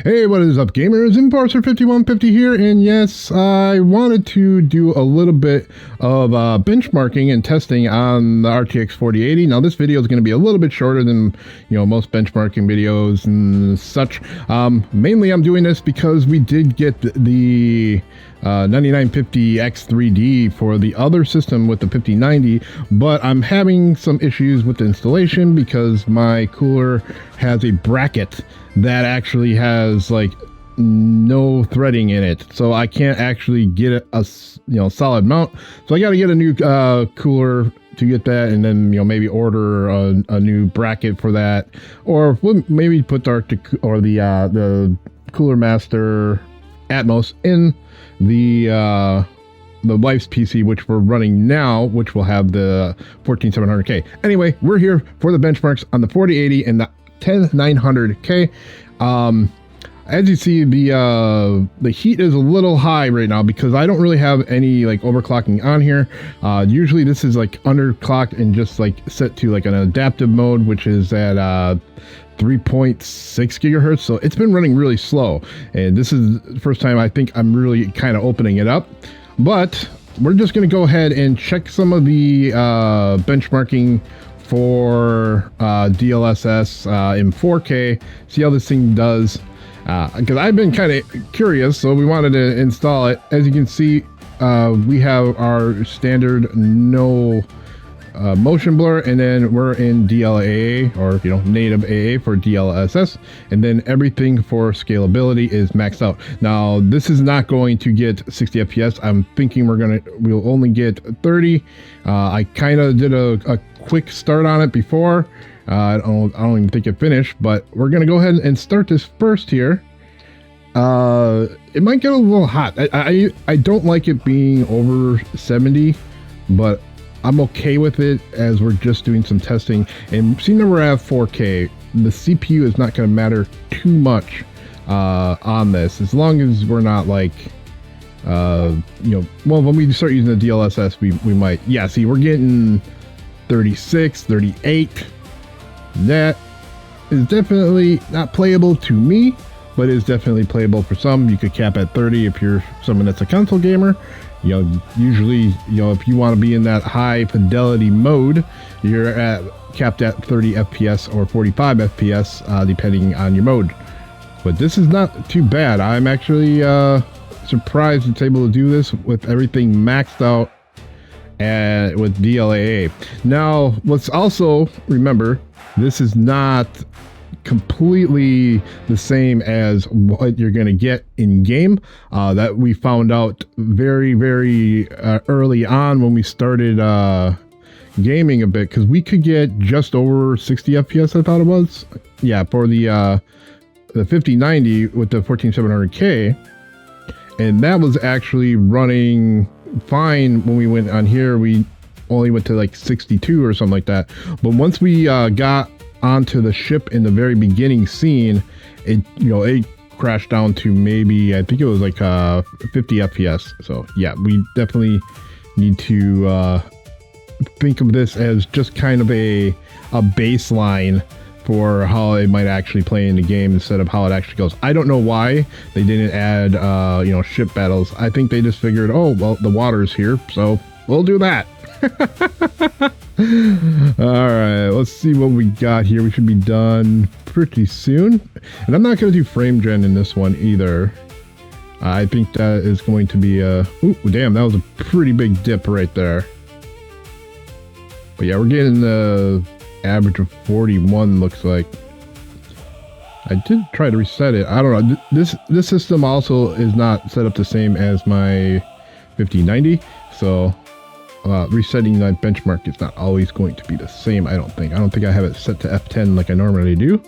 Hey, what is up, gamers? Enforcer5150 here, and yes, I wanted to do a little bit of benchmarking and testing on the RTX 4080. Now, this video is going to be a little bit shorter than, most benchmarking videos and such. Mainly, I'm doing this because we did get the 9950X3D for the other system with the 5090, but I'm having some issues with the installation because my cooler has a bracket that actually has like no threading in it, so I can't actually get a solid mount. So I got to get a new cooler to get that, and then maybe order a new bracket for that, or maybe put the Cooler Master Atmos in the wife's PC, which we're running now, which will have the 14700K. Anyway, we're here for the benchmarks on the 4080 and the 10900K. As you see, the heat is a little high right now because I don't really have any like overclocking on here. Usually this is like underclocked and just like set to like an adaptive mode, which is at 3.6 gigahertz. So it's been running really slow, and this is the first time I think I'm really kind of opening it up. But we're just going to go ahead and check some of the benchmarking for DLSS in 4K, see how this thing does, because I've been kind of curious, so we wanted to install it. As you can see, we have our standard no motion blur, and then we're in DLAA, or native AA for DLSS, and then everything for scalability is maxed out. Now this is not going to get 60 FPS. I'm thinking we'll only get 30. I kind of did a quick start on it before. I don't even think it finished, but we're gonna go ahead and start this first here. It might get a little hot. I don't like it being over 70, but I'm okay with it as we're just doing some testing. And seeing that we're at 4K, the CPU is not going to matter too much on this, as long as we're not like, well, when we start using the DLSS, we might, yeah, see, we're getting 36, 38. That is definitely not playable to me, but is definitely playable for some. You could cap at 30 if you're someone that's a console gamer. Usually, if you want to be in that high fidelity mode, you're capped at 30 FPS or 45 FPS, depending on your mode. But this is not too bad. I'm actually surprised it's able to do this with everything maxed out with DLAA. Now, let's also remember, this is not completely the same as what you're going to get in game. That we found out very, very early on when we started gaming a bit, because we could get just over 60 FPS, I thought it was. Yeah, for the 5090 with the 14700K, and that was actually running fine. When we went on here, we only went to like 62 or something like that. But once we got onto the ship in the very beginning scene, it crashed down to maybe, I think it was like 50 FPS. So yeah, we definitely need to think of this as just kind of a baseline for how it might actually play in the game instead of how it actually goes. I don't know why they didn't add ship battles. I think they just figured, oh well, the water's here, so we'll do that. All right, let's see what we got here. We should be done pretty soon, and I'm not going to do frame gen in this one either. I think that is going to be a ooh, damn, that was a pretty big dip right there. But yeah, we're getting the average of 41, looks like. I did try to reset it. I don't know, this system also is not set up the same as my 5090, so resetting that benchmark is not always going to be the same. I don't think I have it set to F10 like I normally do.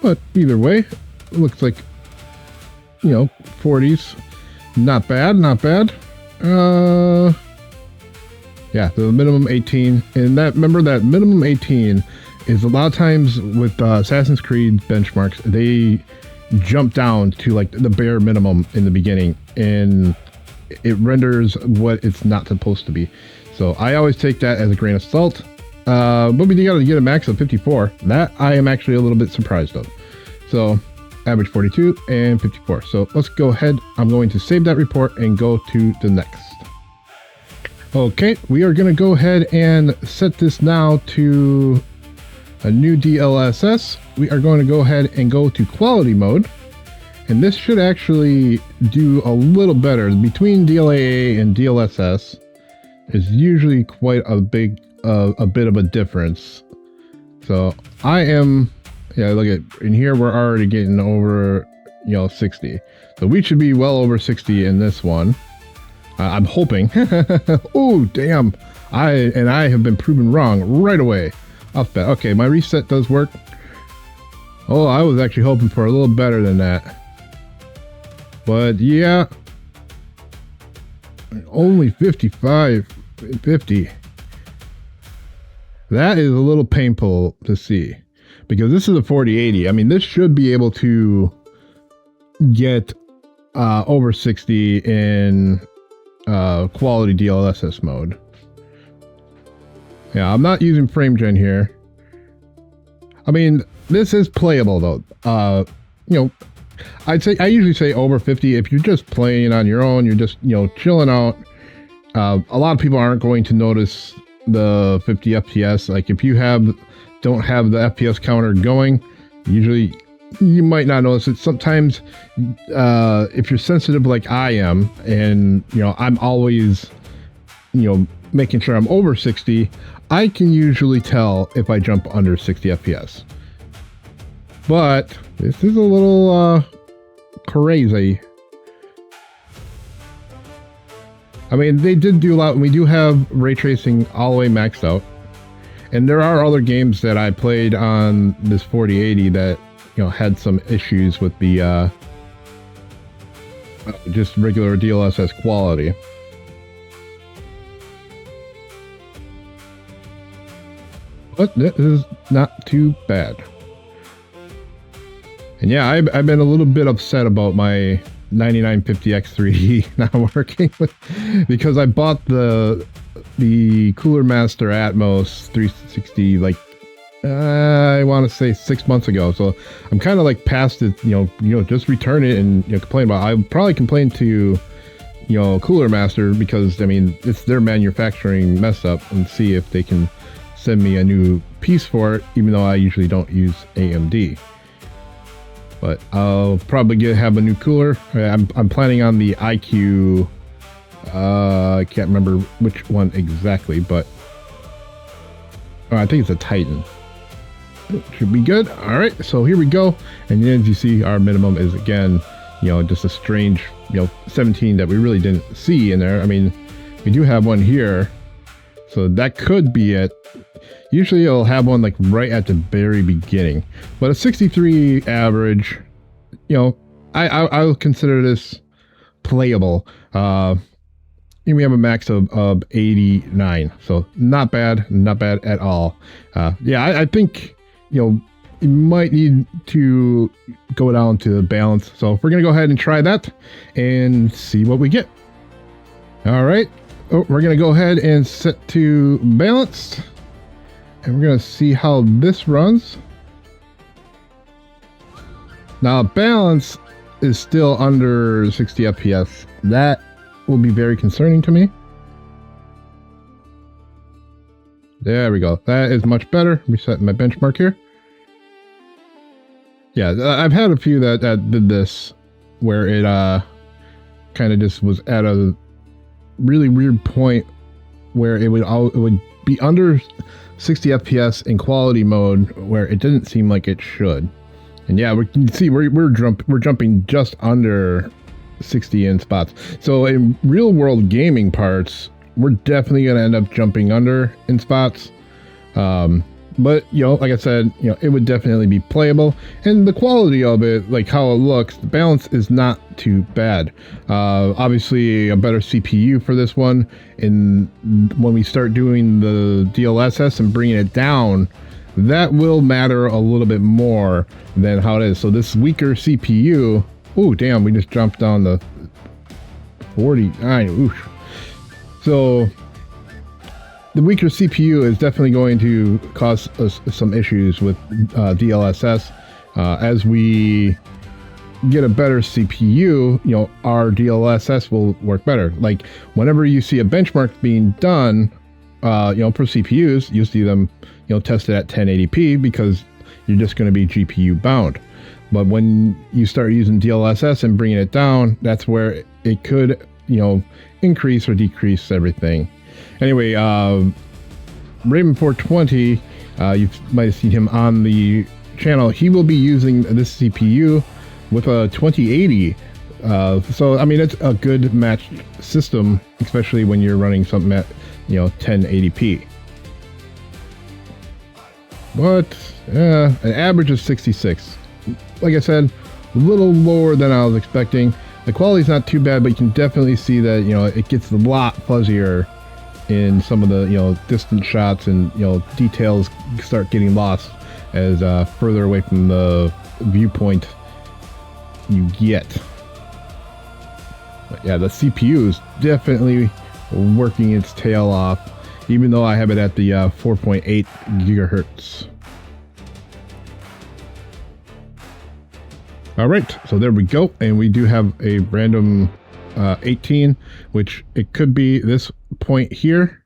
But either way, it looks like 40s, not bad. Yeah, the minimum 18, and remember that minimum 18 is a lot of times with Assassin's Creed benchmarks, they jump down to like the bare minimum in the beginning, and it renders what it's not supposed to be. So I always take that as a grain of salt. But we got to get a max of 54. That I am actually a little bit surprised of. So average 42 and 54. So let's go ahead. I'm going to save that report and go to the next. Okay, we are going to go ahead and set this now to a new DLSS. We are going to go ahead and go to quality mode. And this should actually do a little better. Between DLAA and DLSS is usually quite a bit of a difference. So I am, yeah, look at, in here we're already getting over, 60. So we should be well over 60 in this one. I'm hoping. Oh, damn. I have been proven wrong right away. Off bat. Okay, my reset does work. Oh, I was actually hoping for a little better than that. But yeah, only 55, 50. That is a little painful to see, because this is a 4080. I mean, this should be able to get over 60 in quality DLSS mode. Yeah, I'm not using frame gen here. I mean, this is playable though. I usually say over 50. If you're just playing on your own, you're just, chilling out. A lot of people aren't going to notice the 50 FPS. Like if you don't have the FPS counter going, usually you might not notice it. Sometimes, if you're sensitive like I am, and, I'm always, making sure I'm over 60, I can usually tell if I jump under 60 FPS. But this is a little crazy. I mean, they did do a lot, and we do have ray tracing all the way maxed out. And there are other games that I played on this 4080 that, had some issues with the just regular DLSS quality. But this is not too bad. And yeah, I've been a little bit upset about my 9950X 3D not working because I bought the Cooler Master Atmos 360 like I want to say 6 months ago. So I'm kind of like past it, just return it and complain about it. I probably complain to Cooler Master because I mean it's their manufacturing mess up, and see if they can send me a new piece for it, even though I usually don't use AMD. But I'll probably have a new cooler. I'm planning on the IQ. I can't remember which one exactly, but I think it's a Titan. It should be good. All right, so here we go. And as you see, our minimum is again, just a strange, 17 that we really didn't see in there. I mean, we do have one here, so that could be it. Usually it'll have one like right at the very beginning, but a 63 average, I'll consider this playable. We have a max of 89, so not bad at all. Yeah, I think, you might need to go down to balance. So we're going to go ahead and try that and see what we get. All right. Oh, we're going to go ahead and set to balanced. And we're going to see how this runs. Now, balance is still under 60 FPS. That will be very concerning to me. There we go. That is much better. Reset my benchmark here. Yeah, I've had a few that did this, where it kind of just was at a really weird point where it would be under 60 FPS in quality mode, where it didn't seem like it should. And yeah, we can see we're jumping just under 60 in spots. So in real world gaming parts, we're definitely going to end up jumping under in spots. But like I said, it would definitely be playable, and the quality of it, like how it looks, the balance is not too bad. Obviously a better CPU for this one, and when we start doing the DLSS and bringing it down, that will matter a little bit more than how it is. So this weaker CPU, oh damn, we just jumped down to 49. Oof. So the weaker CPU is definitely going to cause us some issues with DLSS. As we get a better CPU, our DLSS will work better. Like whenever you see a benchmark being done, for CPUs, you see them, tested at 1080p because you're just going to be GPU bound. But when you start using DLSS and bringing it down, that's where it could, increase or decrease everything. Anyway, Raven 420, you might have seen him on the channel. He will be using this CPU with a 2080. So, I mean, it's a good matched system, especially when you're running something at, 1080p. But, an average of 66. Like I said, a little lower than I was expecting. The quality's not too bad, but you can definitely see that, it gets a lot fuzzier in some of the, distant shots, and, details start getting lost as further away from the viewpoint you get. But yeah, the CPU is definitely working its tail off, even though I have it at the 4.8 gigahertz. All right, so there we go, and we do have a random 18, which it could be this point here.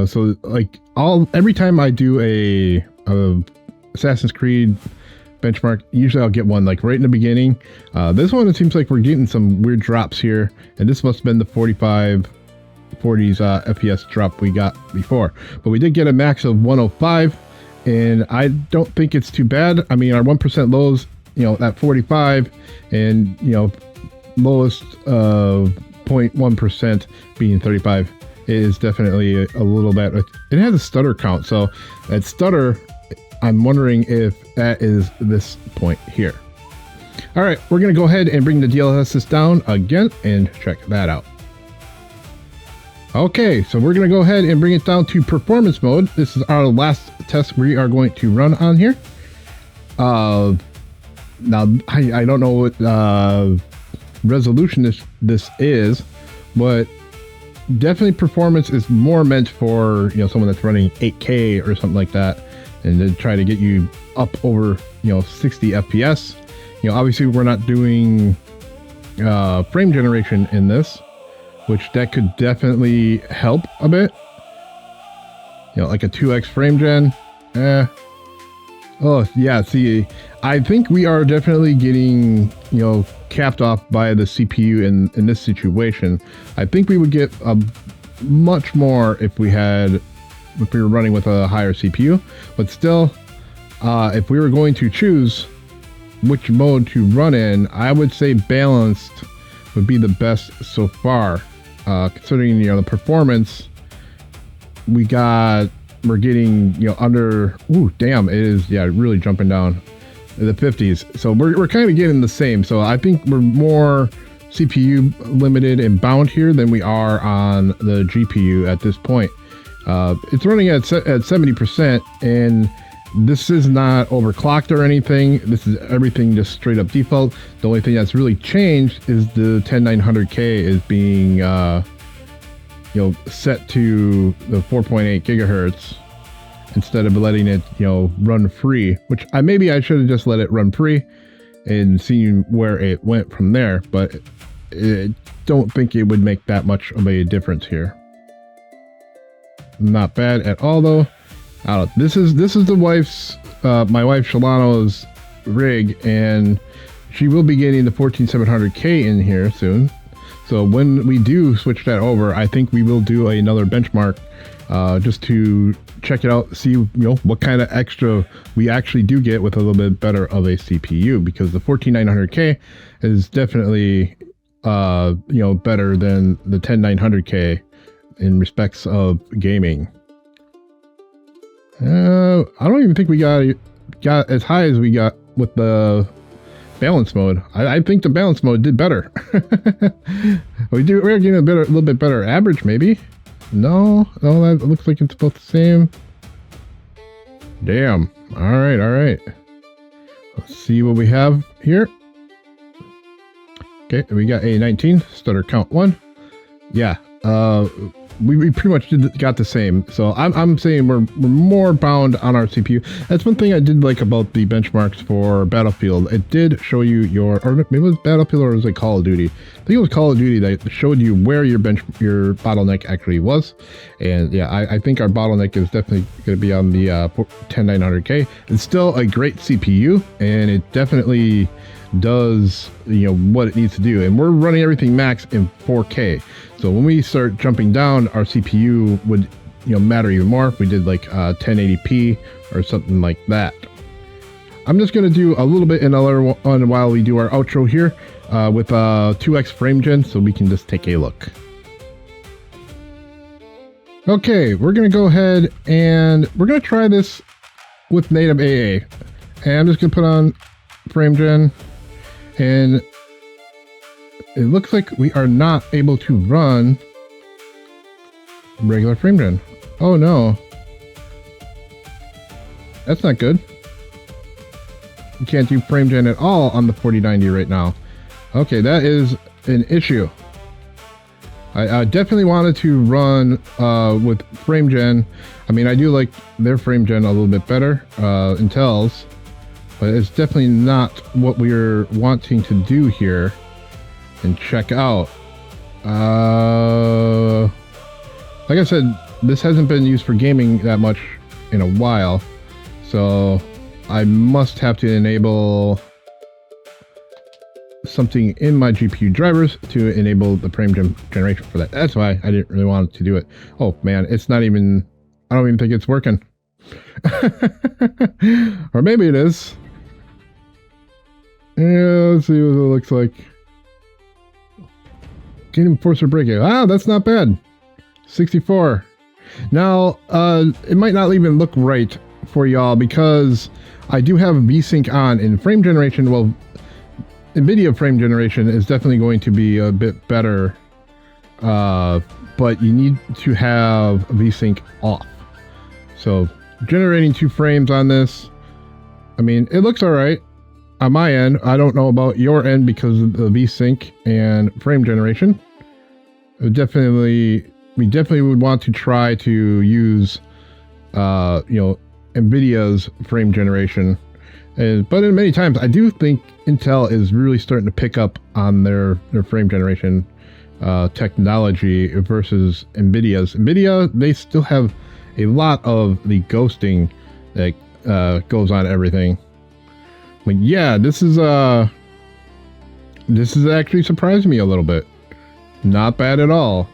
So like every time I do a Assassin's Creed benchmark, usually I'll get one like right in the beginning. This one, it seems like we're getting some weird drops here, and this must have been the 40s FPS drop we got before. But we did get a max of 105, and I don't think it's too bad. I mean, our 1% lows, at 45, and lowest of 0.1% being 35 is definitely a little bit. It has a stutter count, so that stutter, I'm wondering if that is this point here. All right, we're gonna go ahead and bring the DLSS down again and check that out. Okay, so we're gonna go ahead and bring it down to performance mode. This is our last test we are going to run on here. Now, I don't know what resolution this is, but definitely performance is more meant for someone that's running 8K or something like that, and then try to get you up over 60 FPS. Obviously we're not doing frame generation in this, which that could definitely help a bit. Like a 2x frame gen. Oh yeah, see, I think we are definitely getting, capped off by the CPU in this situation. I think we would get a much more if we were running with a higher CPU, but still, if we were going to choose which mode to run in, I would say balanced would be the best so far. Considering, the performance, we're getting, under, ooh, damn, it is, yeah, really jumping down the 50s. So we're kind of getting the same. So I think we're more CPU limited and bound here than we are on the GPU at this point. It's running at 70%, and this is not overclocked or anything. This is everything just straight up default. The only thing that's really changed is the 10900K is being set to the 4.8 gigahertz instead of letting it run free, which maybe I should have just let it run free and seen where it went from there, but I don't think it would make that much of a difference here. Not bad at all though. This is the wife's my wife Shalano's rig, and she will be getting the 14700K in here soon. So when we do switch that over, I think we will do another benchmark just to check it out, see what kind of extra we actually do get with a little bit better of a CPU, because the 14900K is definitely better than the 10900K in respects of gaming. I don't even think we got as high as we got with the balance mode. I think the balance mode did better. We're getting a little bit better average, maybe. No, that looks like it's both the same. Damn. All right. Let's see what we have here. Okay, we got a 19 stutter count 1. Yeah. we pretty much got the same. So I'm saying we're more bound on our CPU. That's one thing I did like about the benchmarks for Battlefield. It did show you your, or maybe it was Battlefield or was it Call of Duty? I think it was Call of Duty that showed you where your bottleneck actually was. And yeah, I think our bottleneck is definitely going to be on the 10900K. It's still a great CPU, and it definitely does, you know, what it needs to do. And we're running everything max in 4K. So when we start jumping down, our CPU would, you know, matter even more if we did like 1080p or something like that. I'm just going to do a little bit another one while we do our outro here with 2x frame gen, so we can just take a look. Okay, we're going to go ahead and we're going to try this with native AA. And I'm just going to put on frame gen, and it looks like we are not able to run regular frame gen. Oh no. That's not good. You can't do frame gen at all on the 4090 right now. Okay, that is an issue. I definitely wanted to run with frame gen. I mean, I do like their frame gen a little bit better, Intel's, but it's definitely not what we're wanting to do here. And check out. Like I said, this hasn't been used for gaming that much in a while, so I must have to enable something in my GPU drivers to enable the frame generation for that. That's why I didn't really want to do it. Oh man, it's not even, I don't even think it's working. Or maybe it is. Yeah, let's see what it looks like. Get Enforcer breakout. Ah, that's not bad. 64. Now, it might not even look right for y'all because I do have VSync on in frame generation. Well, NVIDIA frame generation is definitely going to be a bit better, but you need to have VSync off. So generating 2 frames on this, I mean, it looks all right on my end. I don't know about your end because of the VSync and frame generation. We definitely would want to try to use, you know, NVIDIA's frame generation. But in many times, I do think Intel is really starting to pick up on their frame generation technology versus NVIDIA's. NVIDIA, they still have a lot of the ghosting that goes on everything. But yeah, this is actually surprised me a little bit. Not bad at all.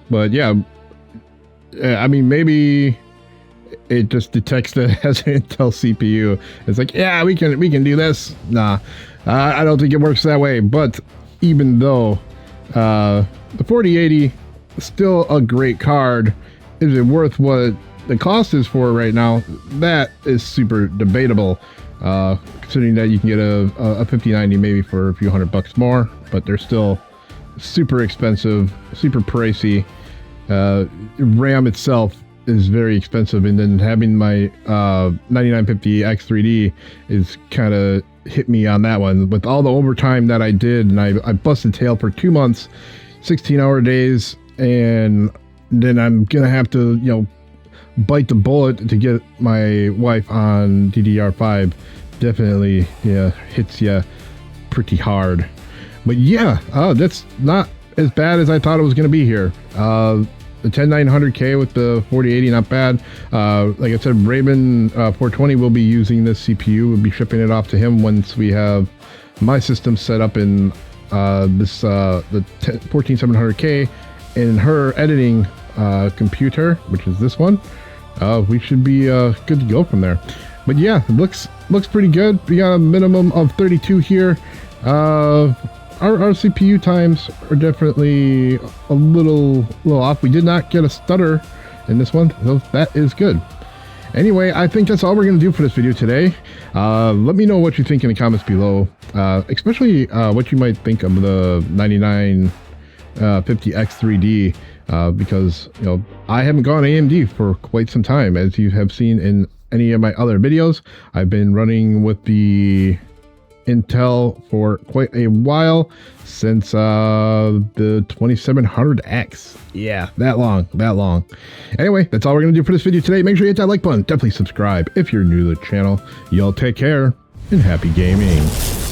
But yeah, I mean, maybe it just detects that it has an Intel CPU. It's like, yeah, we can do this. Nah, I don't think it works that way. But even though the 4080 is still a great card, is it worth what the cost is for right now? That is super debatable, considering that you can get a 5090 maybe for a few $100 more, but they're still super expensive, super pricey. RAM itself is very expensive, and then having my 9950 X3D is kind of hit me on that one with all the overtime that I did, and I busted tail for 2 months, 16-hour days, and then I'm gonna have to, you know, bite the bullet to get my wife on DDR5. Definitely, yeah, hits you pretty hard. But yeah, that's not as bad as I thought it was going to be here. The 10900K with the 4080, not bad. Like I said, Raven 420 will be using this CPU. We'll be shipping it off to him once we have my system set up in the 14700K in her editing computer, which is this one. We should be good to go from there. But yeah, it looks pretty good. We got a minimum of 32 here. Our CPU times are definitely a little off. We did not get a stutter in this one, so that is good. Anyway, I think that's all we're going to do for this video today. Let me know what you think in the comments below, especially what you might think of the 9950 X3D, because, you know, I haven't gone AMD for quite some time, as you have seen in any of my other videos. I've been running with the Intel for quite a while, since the 2700X. Yeah, that long. Anyway, that's all we're going to do for this video today. Make sure you hit that like button. Definitely subscribe if you're new to the channel. Y'all take care and happy gaming.